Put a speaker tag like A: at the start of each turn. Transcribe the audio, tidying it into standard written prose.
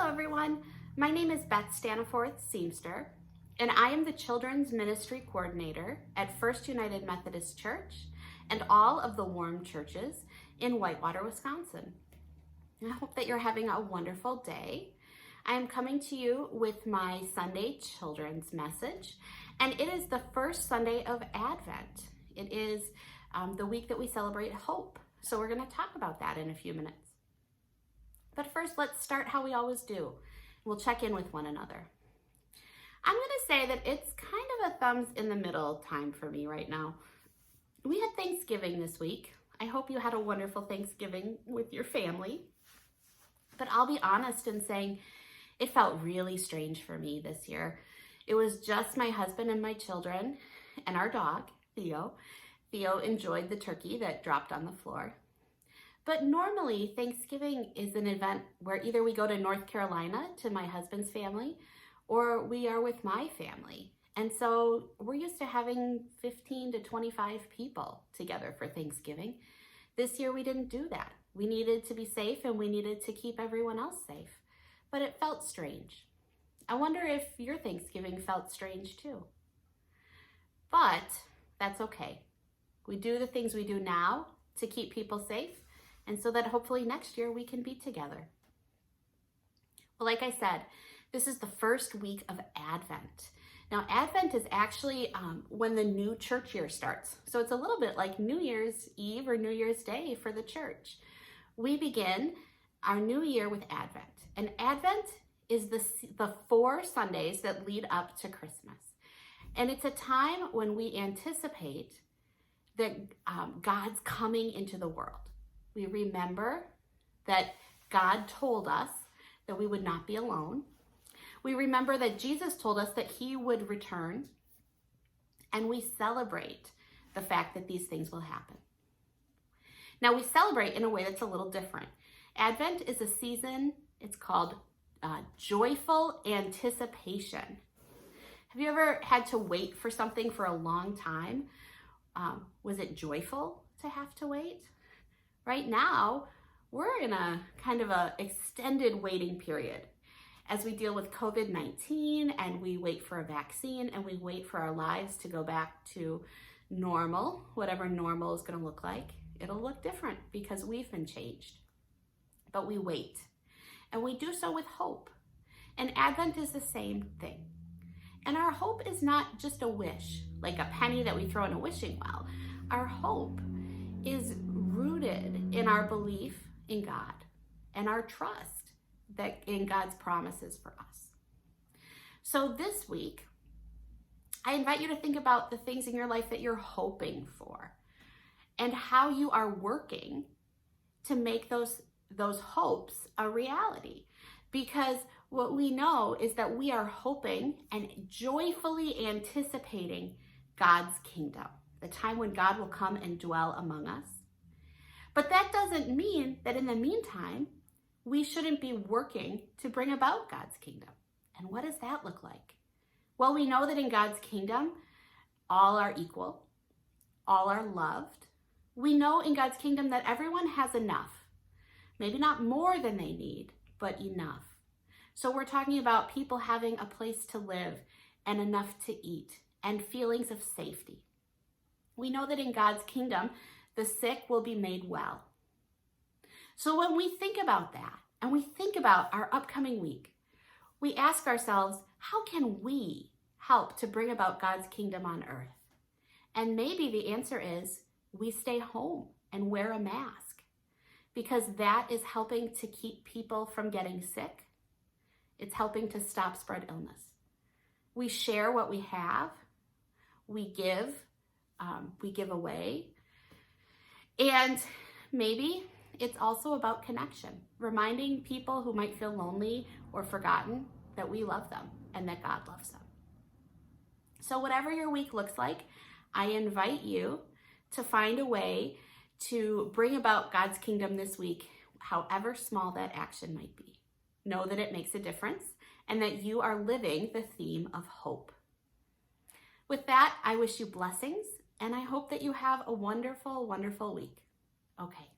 A: Hello everyone, my name is Beth Staniforth Seamster, and I am the Children's Ministry Coordinator at First United Methodist Church and all of the Warm churches in Whitewater, Wisconsin. I hope that you're having a wonderful day. I am coming to you with my Sunday children's message, and it is the first Sunday of Advent. It is the week that we celebrate hope, so we're going to talk about that in a few minutes. But first, let's start how we always do. We'll check in with one another. I'm going to say that it's kind of a thumbs in the middle time for me right now. We had Thanksgiving this week. I hope you had a wonderful Thanksgiving with your family. But I'll be honest in saying it felt really strange for me this year. It was just my husband and my children and our dog, Theo. Theo enjoyed the turkey that dropped on the floor. But normally, Thanksgiving is an event where either we go to North Carolina to my husband's family, or we are with my family. And so we're used to having 15 to 25 people together for Thanksgiving. This year we didn't do that. We needed to be safe and we needed to keep everyone else safe. But it felt strange. I wonder if your Thanksgiving felt strange too. But that's okay. We do the things we do now to keep people safe, and so that hopefully next year we can be together. Well, like I said, this is the first week of Advent. Now, Advent is actually when the new church year starts. So it's a little bit like New Year's Eve or New Year's Day for the church. We begin our new year with Advent. And Advent is the 4 Sundays that lead up to Christmas. And it's a time when we anticipate that God's coming into the world. We remember that God told us that we would not be alone. We remember that Jesus told us that he would return, and we celebrate the fact that these things will happen. Now, we celebrate in a way that's a little different. Advent is a season, it's called joyful anticipation. Have you ever had to wait for something for a long time? Was it joyful to have to wait? Right now, we're in a kind of a extended waiting period as we deal with COVID-19 and we wait for a vaccine and we wait for our lives to go back to normal, whatever normal is going to look like. It'll look different because we've been changed. But we wait, and we do so with hope. And Advent is the same thing. And our hope is not just a wish, like a penny that we throw in a wishing well. Our hope is rooted in our belief in God and our trust that in God's promises for us. So this week, I invite you to think about the things in your life that you're hoping for and how you are working to make those hopes a reality. Because what we know is that we are hoping and joyfully anticipating God's kingdom, the time when God will come and dwell among us. But that doesn't mean that in the meantime, we shouldn't be working to bring about God's kingdom. And what does that look like? Well, we know that in God's kingdom, all are equal, all are loved. We know in God's kingdom that everyone has enough, maybe not more than they need, but enough. So we're talking about people having a place to live and enough to eat and feelings of safety. We know that in God's kingdom, the sick will be made well. So when we think about that and we think about our upcoming week, we ask ourselves, how can we help to bring about God's kingdom on earth? And maybe the answer is we stay home and wear a mask, because that is helping to keep people from getting sick. It's helping to stop spread illness. We share what we have. We give away. And maybe it's also about connection, reminding people who might feel lonely or forgotten that we love them and that God loves them. So whatever your week looks like, I invite you to find a way to bring about God's kingdom this week, however small that action might be. Know that it makes a difference and that you are living the theme of hope. With that, I wish you blessings, and I hope that you have a wonderful, wonderful week. Okay.